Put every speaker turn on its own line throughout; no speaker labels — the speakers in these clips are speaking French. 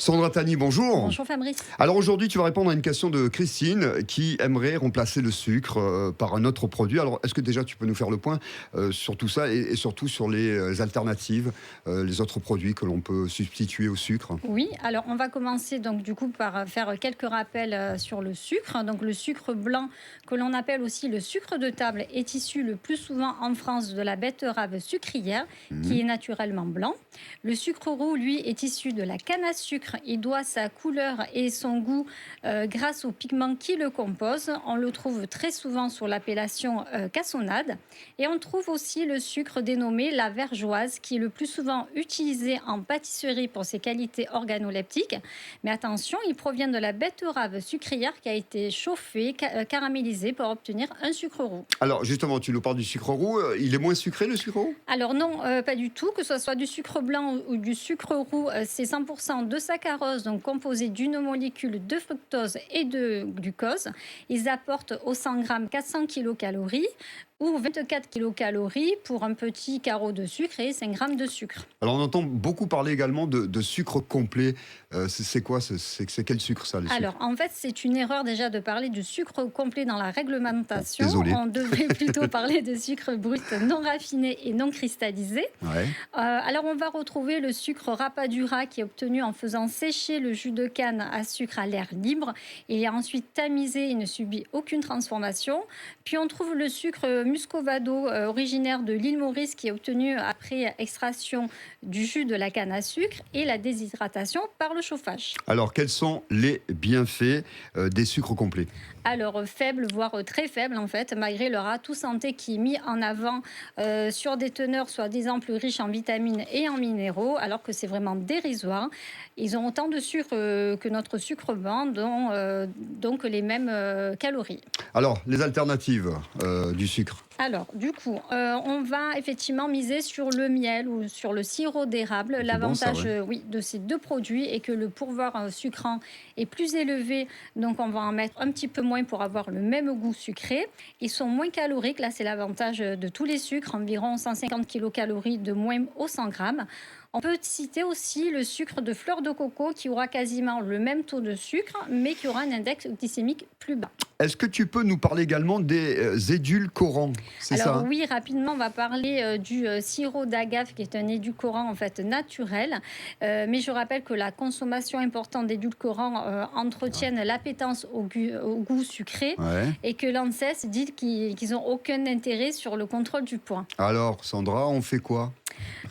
Sandra Tani, bonjour.
Bonjour Fabrice.
Alors aujourd'hui, tu vas répondre à une question de Christine qui aimerait remplacer le sucre par un autre produit. Alors est-ce que déjà tu peux nous faire le point sur tout ça et surtout sur les alternatives, les autres produits que l'on peut substituer au sucre?
Oui, alors on va commencer donc du coup par faire quelques rappels sur le sucre. Donc le sucre blanc, que l'on appelle aussi le sucre de table, est issu le plus souvent en France de la betterave sucrière, qui est naturellement blanc. Le sucre roux, lui, est issu de la canne à sucre. Il doit sa couleur et son goût grâce aux pigments qui le composent. On le trouve très souvent sous l'appellation cassonade. Et on trouve aussi le sucre dénommé la vergeoise, qui est le plus souvent utilisé en pâtisserie pour ses qualités organoleptiques. Mais attention, il provient de la betterave sucrière qui a été chauffée, caramélisée pour obtenir un sucre roux.
Alors justement, tu nous parles du sucre roux. Il est moins sucré le sucre roux?
Alors non, pas du tout. Que ce soit du sucre blanc ou du sucre roux, c'est 100% de saccharose, donc composé d'une molécule de fructose et de glucose. Ils apportent au 100 grammes 400 kilocalories ou 24 kilocalories pour un petit carreau de sucre et 5 grammes de sucre.
Alors on entend beaucoup parler également de sucre complet. C'est quoi? C'est quel sucre ça, les sucres?
Alors, en fait, c'est une erreur déjà de parler du sucre complet dans la réglementation.
Désolé.
On devrait plutôt parler de sucre brut non raffiné et non cristallisé.
Ouais.
Alors, on va retrouver le sucre rapadura qui est obtenu en faisant sécher le jus de canne à sucre à l'air libre. Il est ensuite tamisé et ne subit aucune transformation. Puis, on trouve le sucre muscovado originaire de l'île Maurice qui est obtenu après extraction du jus de la canne à sucre et la déshydratation par le chauffage.
Alors quels sont les bienfaits des sucres complets?
Alors faible, voire très faible en fait, malgré leur atout santé qui est mis en avant sur des teneurs soi-disant plus riches en vitamines et en minéraux, alors que c'est vraiment dérisoire. Ils ont autant de sucre que notre sucre blanc, donc les mêmes calories.
Alors les alternatives du sucre?
Alors, du coup, on va effectivement miser sur le miel ou sur le sirop d'érable.
C'est bon ça,
L'avantage,
ouais.
oui, de ces deux produits est que le pourvoir sucrant est plus élevé, donc on va en mettre un petit peu moins pour avoir le même goût sucré. Ils sont moins caloriques, là c'est l'avantage de tous les sucres, environ 150 kilocalories de moins au 100 grammes. On peut citer aussi le sucre de fleur de coco qui aura quasiment le même taux de sucre, mais qui aura un index glycémique plus bas.
Est-ce que tu peux nous parler également des édulcorants? C'est
Alors
ça, hein?
oui, rapidement, on va parler du sirop d'agave qui est un édulcorant en fait naturel. Mais je rappelle que la consommation importante d'édulcorants entretiennent l'appétence au goût sucré
Ouais.
et que l'ANSES dit qu'ils n'ont aucun intérêt sur le contrôle du poids.
Alors Sandra, on fait quoi?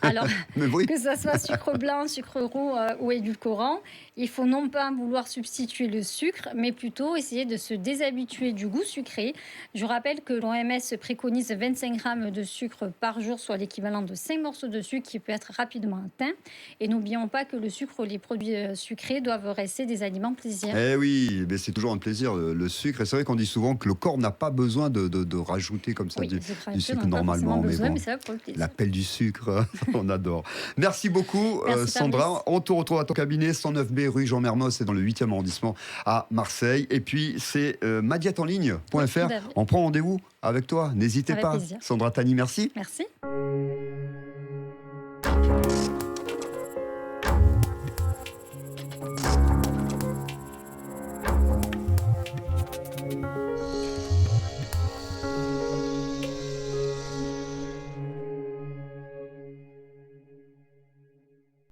Alors,
Mais oui.
que ce soit sucre blanc, sucre roux ou édulcorant, il faut non pas vouloir substituer le sucre, mais plutôt essayer de se déshabituer du goût sucré. Je rappelle que l'OMS préconise 25 grammes de sucre par jour, soit l'équivalent de 5 morceaux de sucre qui peut être rapidement atteint. Et n'oublions pas que le sucre ou les produits sucrés doivent rester des aliments plaisir.
Eh oui, mais c'est toujours un plaisir le sucre. Et c'est vrai qu'on dit souvent que le corps n'a pas besoin de rajouter comme ça
Oui,
du
c'est vrai,
du
peu, on
sucre
n'a pas forcément
normalement. Mais
besoin,
bon,
mais c'est là pour le plaisir.
l'appel du sucre, on adore. Merci beaucoup
Merci,
Sandra.
Fabrice.
On te retrouve à ton cabinet 109B rue Jean Mermoz, c'est dans le 8e arrondissement à Marseille. Et puis c'est madiatenligne.fr.
Oui, tout à fait.
On prend rendez-vous avec toi, n'hésitez
Avec
pas.
plaisir.
Sandra Tani, merci.
Merci.